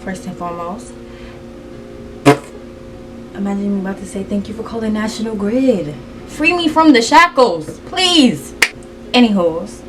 first and foremost. Imagine me about to say thank you for calling National Grid. Free me from the shackles, please. Anywho's,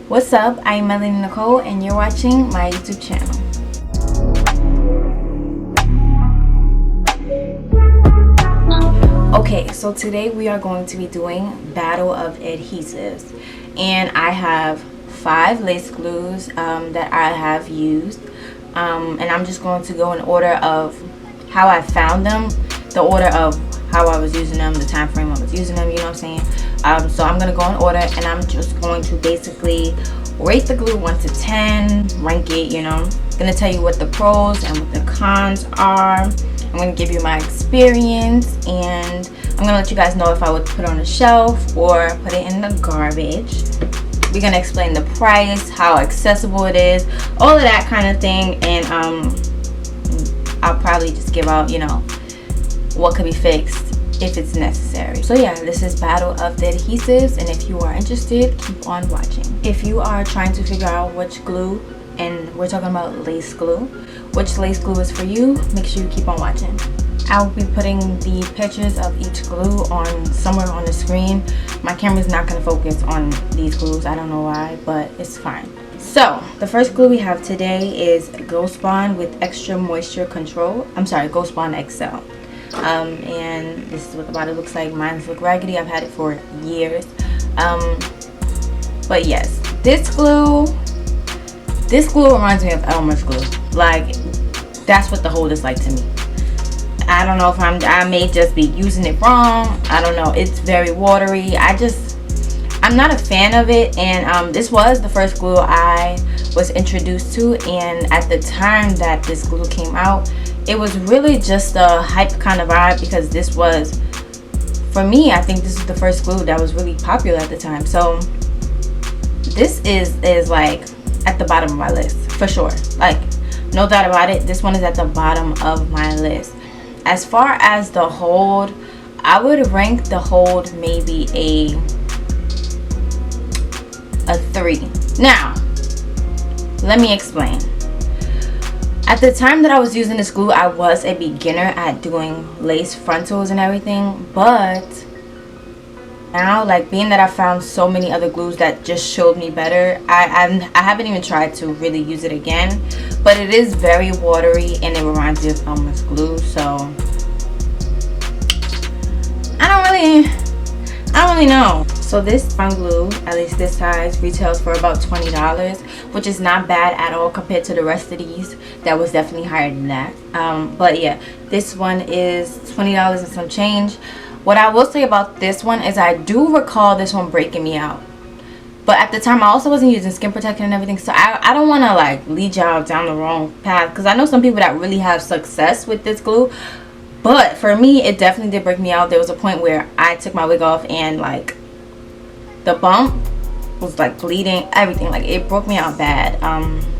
what's up? I'm Melanie Nicole and you're watching my YouTube channel. Okay, so today we are going to be doing Battle of Adhesives, and I have 5 lace glues that I have used, and I'm just going to go in order of how I found them, the order of how I was using them, the time frame I was using them, you know what I'm saying? So I'm going to go in order, and I'm just going to basically rate the glue 1 to 10, rank it, you know. I'm going to tell you what the pros and what the cons are. I'm going to give you my experience, and I'm going to let you guys know if I would put it on a shelf or put it in the garbage. We're going to explain the price, how accessible it is, all of that kind of thing, and I'll probably just give out, you know, what could be fixed if it's necessary. So yeah, this is Battle of the Adhesives, and if you are interested, keep on watching. If you are trying to figure out which glue, and we're talking about lace glue, which lace glue is for you, make sure you keep on watching. I'll be putting the pictures of each glue on somewhere on the screen. My camera's not going to focus on these glues, I don't know why, but it's fine. So the first glue we have today is Ghostbond with extra moisture control. I'm sorry, Ghostbond XL. And this is what the bottle looks like. Mine's look raggedy. I've had it for years. But yes, this glue reminds me of Elmer's glue. Like, that's what the hold is like to me. I don't know if I may just be using it wrong. I don't know. It's very watery. I'm not a fan of it, and this was the first glue I was introduced to, and at the time that this glue came out, it was really just a hype kind of vibe, because this was, for me, I think this is the first glue that was really popular at the time. So this is like at the bottom of my list for sure, like no doubt about it. This one is at the bottom of my list. As far as the hold, I would rank the hold maybe a 3. Now let me explain. At the time that I was using this glue, I was a beginner at doing lace frontals and everything, but now, like, being that I found so many other glues that just showed me better, I haven't even tried to really use it again, but it is very watery and it reminds me of Elmer's glue. So I don't really know. So this brown glue, at least this size, retails for about $20, which is not bad at all compared to the rest of these. That was definitely higher than that. But yeah, this one is $20 and some change. What I will say about this one is I do recall this one breaking me out. But at the time, I also wasn't using skin protectant and everything, so I don't want to like lead y'all down the wrong path, because I know some people that really have success with this glue. But for me, it definitely did break me out. There was a point where I took my wig off and like the bump was like bleeding, everything, like it broke me out bad.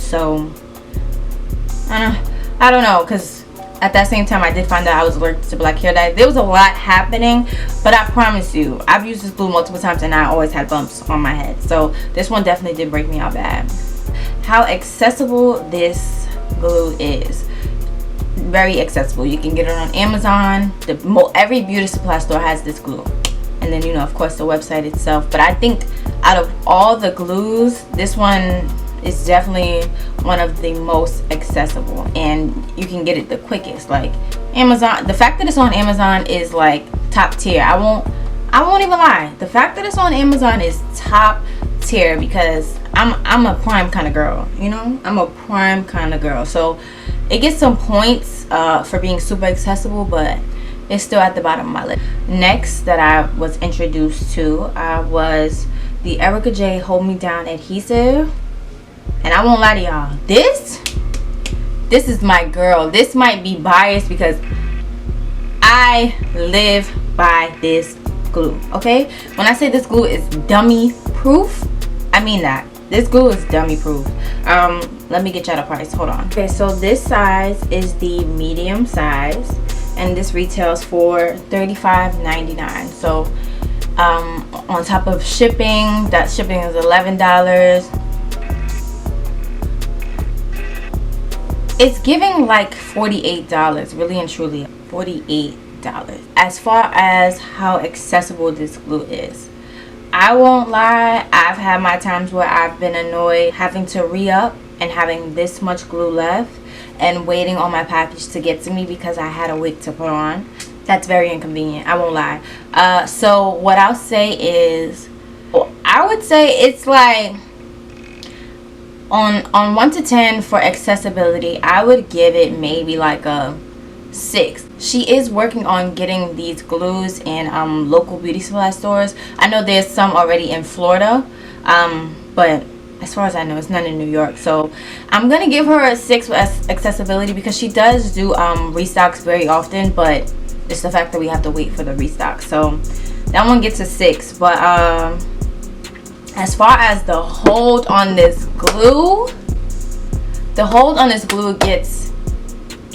So I don't know, because at that same time I did find out I was allergic to black hair dye. There was a lot happening, but I promise you, I've used this glue multiple times and I always had bumps on my head. So this one definitely did break me out bad. How accessible this glue is. Very accessible. You can get it on Amazon. Every beauty supply store has this glue, and then, you know, of course, the website itself. But I think out of all the glues, this one is definitely one of the most accessible, and you can get it the quickest. Like Amazon, the fact that it's on Amazon is like top tier. I won't even lie. The fact that it's on Amazon is top tier, because I'm a prime kind of girl, you know. I'm a prime kind of girl, so it gets some points for being super accessible, but it's still at the bottom of my list. Next that I was introduced to was the Erica J Hold Me Down Adhesive, and I won't lie to y'all, this is my girl. This might be biased because I live by this glue. Okay, when I say this glue is dummy proof, I mean that. This glue is dummy proof. Let me get y'all the price. Hold on. Okay, so this size is the medium size, and this retails for $35.99. So on top of shipping, that shipping is $11. It's giving like $48, really and truly $48. As far as how accessible this glue is, I won't lie, I've had my times where I've been annoyed having to re-up and having this much glue left and waiting on my package to get to me because I had a wig to put on. That's very inconvenient, I won't lie. So what I'll say is, I would say it's like on 1 to 10 for accessibility, I would give it maybe like a 6. She is working on getting these glues in local beauty supply stores. I know there's some already in Florida, but as far as I know, it's none in New York. So I'm gonna give her a 6 for accessibility because she does do restocks very often, but it's the fact that we have to wait for the restock. So that one gets a 6. But as far as the hold on this glue, gets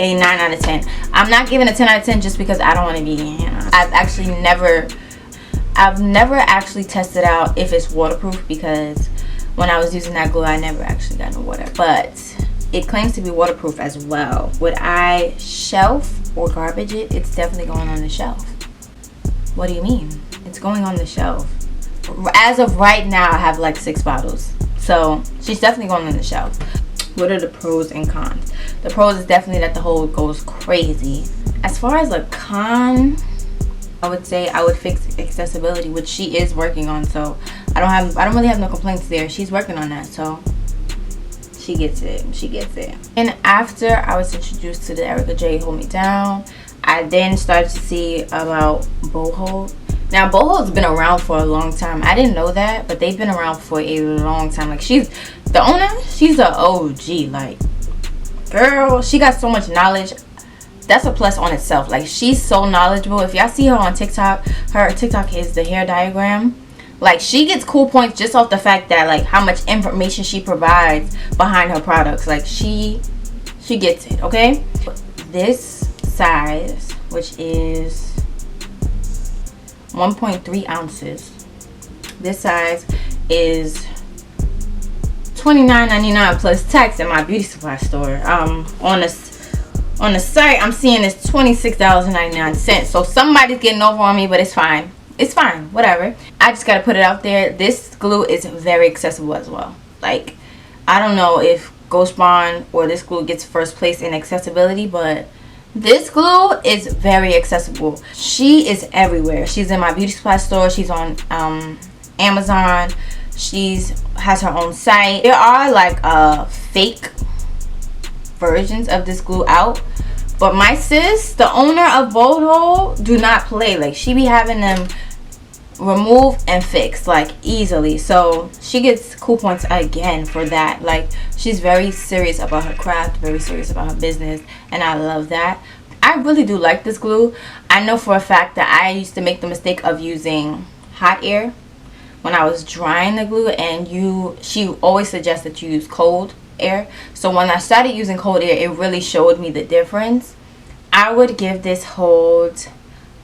a 9 out of 10. I'm not giving a 10 out of 10 just because I don't want to be in Hannah. I've never actually tested out if it's waterproof, because when I was using that glue I never actually got no water, but it claims to be waterproof as well. Would I shelf or garbage it? It's definitely going on the shelf. What do you mean? It's going on the shelf. As of right now, I have like 6 bottles, so she's definitely going on the shelf. What are the pros and cons? The pros is definitely that the hold goes crazy. As far as a con, I would say I would fix accessibility, which she is working on. So I don't really have no complaints there. She's working on that, so she gets it. And after I was introduced to the Erica J Hold Me Down, I then started to see about Boho. Now Boho's been around for a long time. I didn't know that, but they've been around for a long time. Like, she's the owner, she's a OG. Like, girl, she got so much knowledge. That's a plus on itself. Like, she's so knowledgeable. If y'all see her on TikTok, her TikTok is the hair diagram. Like, she gets cool points just off the fact that, like, how much information she provides behind her products. Like, she gets it, okay? This size, which is 1.3 ounces, this size is $29.99 plus tax in my beauty supply store. On the site I'm seeing it's $26.99. So somebody's getting over on me, but it's fine. It's fine, whatever. I just gotta put it out there. This glue is very accessible as well. Like, I don't know if Ghostbond or this glue gets first place in accessibility, but this glue is very accessible. She is everywhere. She's in my beauty supply store. She's on Amazon. Has her own site. There are like fake versions of this glue out, but my sis, the owner of Boho, do not play. Like, she be having them removed and fixed like easily, so she gets cool points again for that. Like, she's very serious about her craft, very serious about her business, and I love that. I really do like this glue. I know for a fact that I used to make the mistake of using hot air when I was drying the glue, and she always suggests that you use cold air. So when I started using cold air, it really showed me the difference. I would give this hold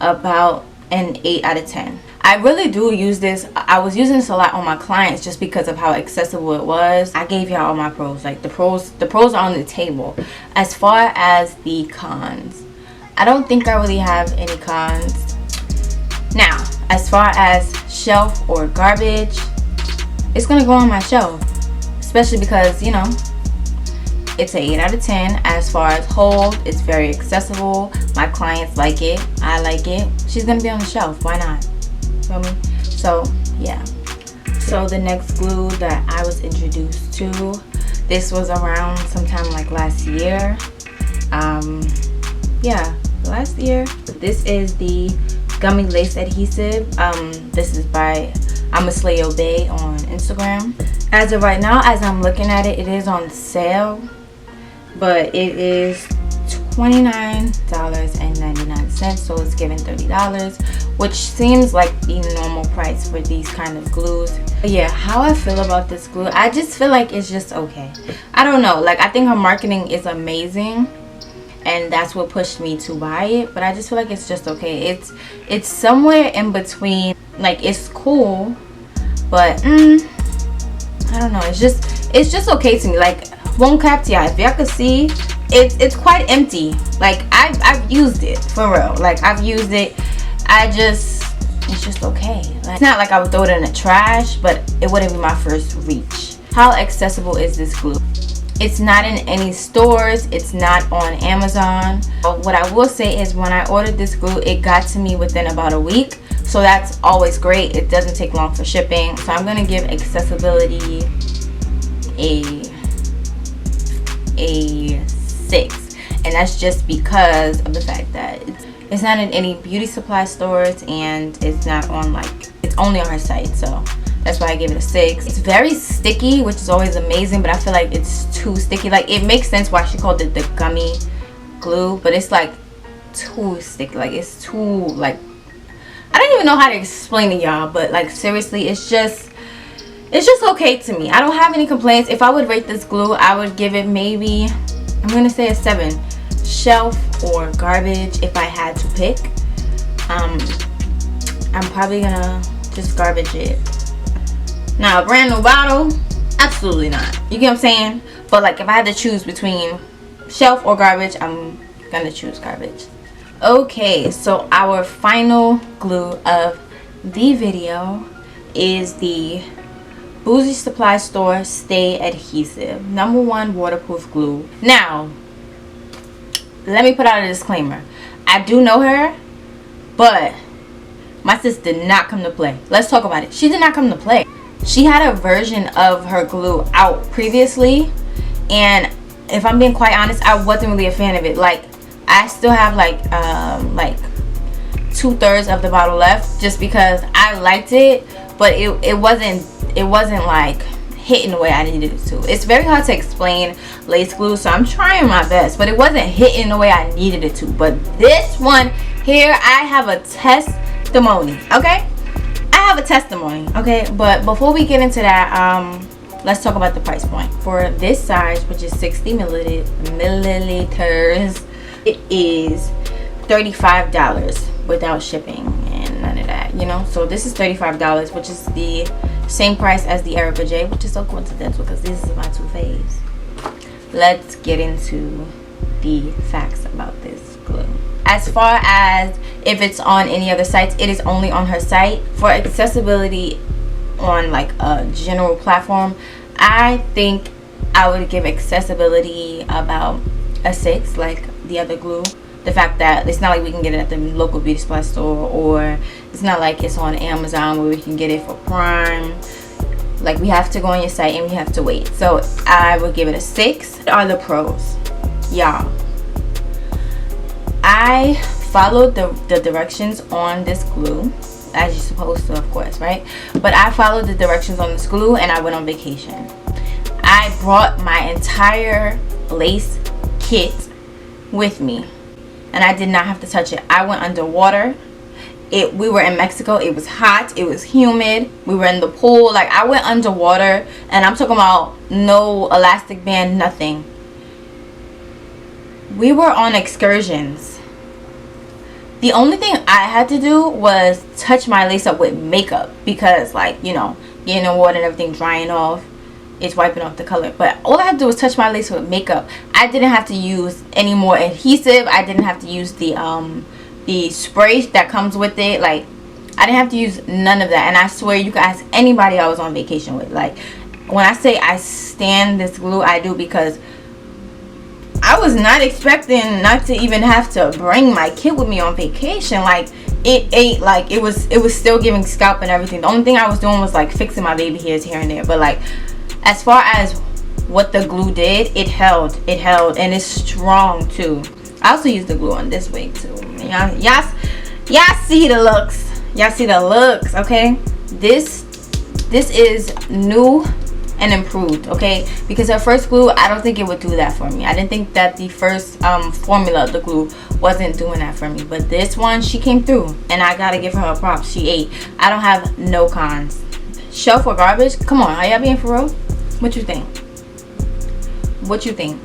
about an 8 out of 10. I really do use this. I was using this a lot on my clients just because of how accessible it was. I gave y'all all my pros. Like, the pros are on the table. As far as the cons, I don't think I really have any cons. Now, as far as shelf or garbage, it's gonna go on my shelf, especially because, you know, it's an 8 out of 10. As far as hold, it's very accessible. My clients like it. I like it. She's gonna be on the shelf. Why not? Feel me? So yeah. So the next glue that I was introduced to, this was around sometime like last year. Yeah, last year. This is the Gummy Lace Adhesive. This is by Amasleo Bay on Instagram. As of right now, as I'm looking at it, it is on sale, but it is $29.99, so it's giving $30, which seems like the normal price for these kind of glues. But yeah, how I feel about this glue, I just feel like it's just okay. I don't know, like, I think her marketing is amazing, and that's what pushed me to buy it, but I just feel like it's just okay. It's somewhere in between. Like, it's cool, but I don't know, it's just okay to me. Like, won't cap to y'all, if y'all could see it's quite empty. Like I've used it for real. Like I've used it. It's just okay. Like, it's not like I would throw it in the trash, but it wouldn't be my first reach. How accessible is this glue? It's not in any stores. It's not on Amazon. But what I will say is when I ordered this glue, it got to me within about a week. So that's always great. It doesn't take long for shipping. So I'm gonna give accessibility a 6, and that's just because of the fact that it's not in any beauty supply stores, and it's not on, like, it's only on her site. So that's why I give it a 6. It's very sticky, which is always amazing, but I feel like it's too sticky. Like, it makes sense why she called it the gummy glue, but it's like too sticky. Like, it's too, like, I don't even know how to explain it, y'all, but like seriously, it's just okay to me. I don't have any complaints. If I would rate this glue, I would give it maybe, I'm gonna say a 7. Shelf or garbage if I had to pick. I'm probably gonna just garbage it. Now, a brand new bottle, absolutely not. You get what I'm saying? But like, if I had to choose between shelf or garbage, I'm gonna choose garbage. Okay, so our final glue of the video is the Bougie Supply Store Stay Adhesive #1 waterproof glue. Now, let me put out a disclaimer. I do know her, but my sis did not come to play. Let's talk about it. She did not come to play. She had a version of her glue out previously, and if I'm being quite honest, I wasn't really a fan of it. Like, I still have like 2/3 of the bottle left, just because I liked it, but it wasn't like hitting the way I needed it to. It's very hard to explain lace glue, so I'm trying my best, but it wasn't hitting the way I needed it to. But this one here, I have a testimony, okay? I have a testimony, okay? But before we get into that, let's talk about the price point. For this size, which is 60 milliliters, it is $35 without shipping and none of that, you know. So this is $35, which is the same price as the Erica J, which is so coincidental because this is my two faves. Let's get into the facts about this glue. As far as if it's on any other sites, it is only on her site. For accessibility on like a general platform, I think I would give accessibility about a 6, like the other glue. The fact that it's not like we can get it at the local beauty supply store, or it's not like it's on Amazon where we can get it for Prime. Like, we have to go on your site and we have to wait. So I would give it a 6. What are the pros? Y'all, I followed the directions on this glue, as you're supposed to, of course, right? But I followed the directions on this glue and I went on vacation. I brought my entire lace kit with me, and I did not have to touch it. I went underwater. We were in Mexico. It was hot. It was humid. We were in the pool. Like, I went underwater, and I'm talking about no elastic band, nothing. We were on excursions. The only thing I had to do was touch my lace up with makeup, because, like, you know, getting in water and everything drying off, it's wiping off the color. But all I had to do was touch my lace with makeup. I didn't have to use any more adhesive. I didn't have to use the spray that comes with it. Like, I didn't have to use none of that. And I swear, you can ask anybody I was on vacation with. Like, when I say I stand this glue, I do, because I was not expecting not to even have to bring my kid with me on vacation. Like, it was still giving scalp and everything. The only thing I was doing was like fixing my baby hairs here and there. But like, as far as what the glue did, it held, and it's strong too. I also used the glue on this wig too. Y'all see the looks. Y'all see the looks, okay? This is new and improved, okay? Because her first glue, I don't think it would do that for me. I didn't think that the first formula of the glue wasn't doing that for me. But this one, she came through, and I gotta give her a prop. She ate. I don't have no cons. Shelf or garbage? Come on, are y'all being for real? What you think? What you think?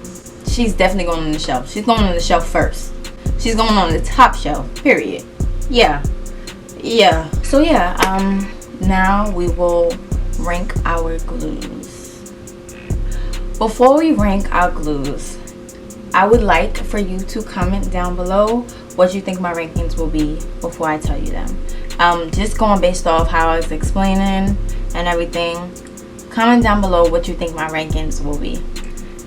She's definitely going on the shelf. She's going on the shelf first. She's going on the top shelf, period. Yeah. So yeah, now we will rank our glues. Before we rank our glues, I would like for you to comment down below what you think my rankings will be before I tell you them. Just going based off how I was explaining and everything. Comment down below what you think my rankings will be.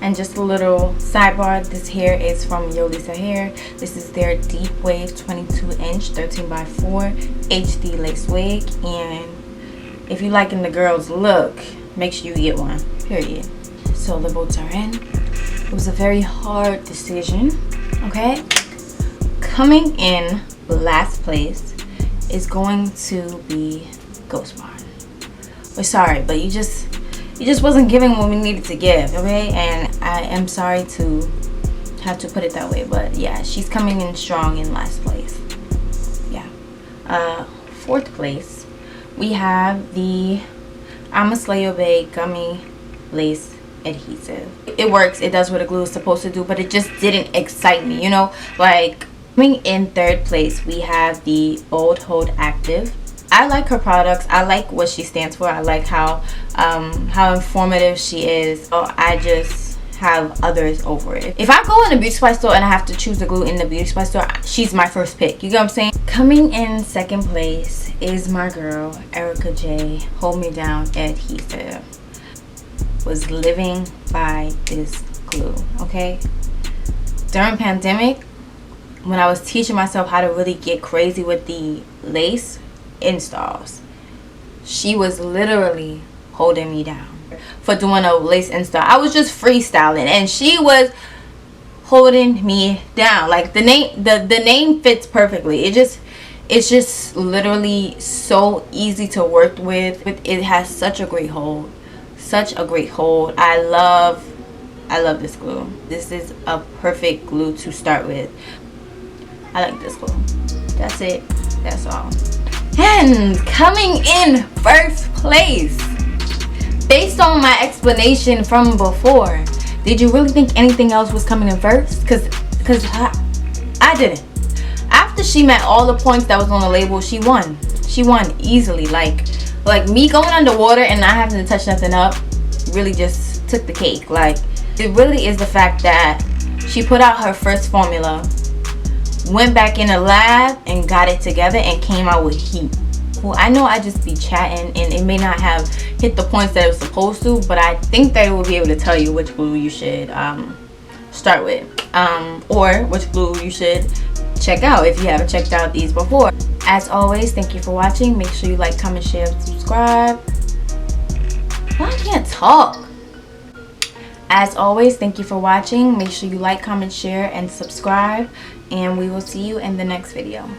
And just a little sidebar, this hair is from Yolisa Hair. This is their Deep Wave 22 inch 13x4 HD lace wig. And if you liking the girl's look, make sure you get one, period. So the votes are in. It was a very hard decision, okay? Coming in last place is going to be Ghostbond. We're sorry, but you just wasn't giving what we needed to give, okay? And I am sorry to have to put it that way, but yeah, she's coming in strong in last place. Yeah. Fourth place, we have the I'ma Slay Your Bae Gummy Lace Adhesive. It works, it does what a glue is supposed to do, but it just didn't excite me, you know? Like, coming in third place, we have the Bold Hold Active. I like her products. I like what she stands for. I like how informative she is. So I just have others over it. If I go in a beauty supply store and I have to choose a glue in the beauty supply store, she's my first pick. You get what I'm saying? Coming in second place is my girl Erica J. Hold Me Down Adhesive. Was living by this glue, okay? During pandemic, when I was teaching myself how to really get crazy with the lace installs, she was literally holding me down for doing a lace install. I was just freestyling and she was holding me down. Like, the name fits perfectly. It's just literally so easy to work with. It has such a great hold. Such a great hold. I love this glue. This is a perfect glue to start with. I like this glue. That's it. That's all. And coming in first place, based on my explanation from before, did you really think anything else was coming in first? Because I didn't. After she met all the points that was on the label, she won. She won easily. Like me going underwater and not having to touch nothing up really just took the cake. Like, it really is the fact that she put out her first formula, went back in the lab and got it together and came out with heat. Well, I know I just be chatting and it may not have hit the points that it was supposed to, but I think that it will be able to tell you which glue you should start with, or which glue you should check out if you haven't checked out these before. As always, thank you for watching. Make sure you like, comment, share, subscribe. Well, I can't talk. As always, thank you for watching. Make sure you like, comment, share, and subscribe. And we will see you in the next video.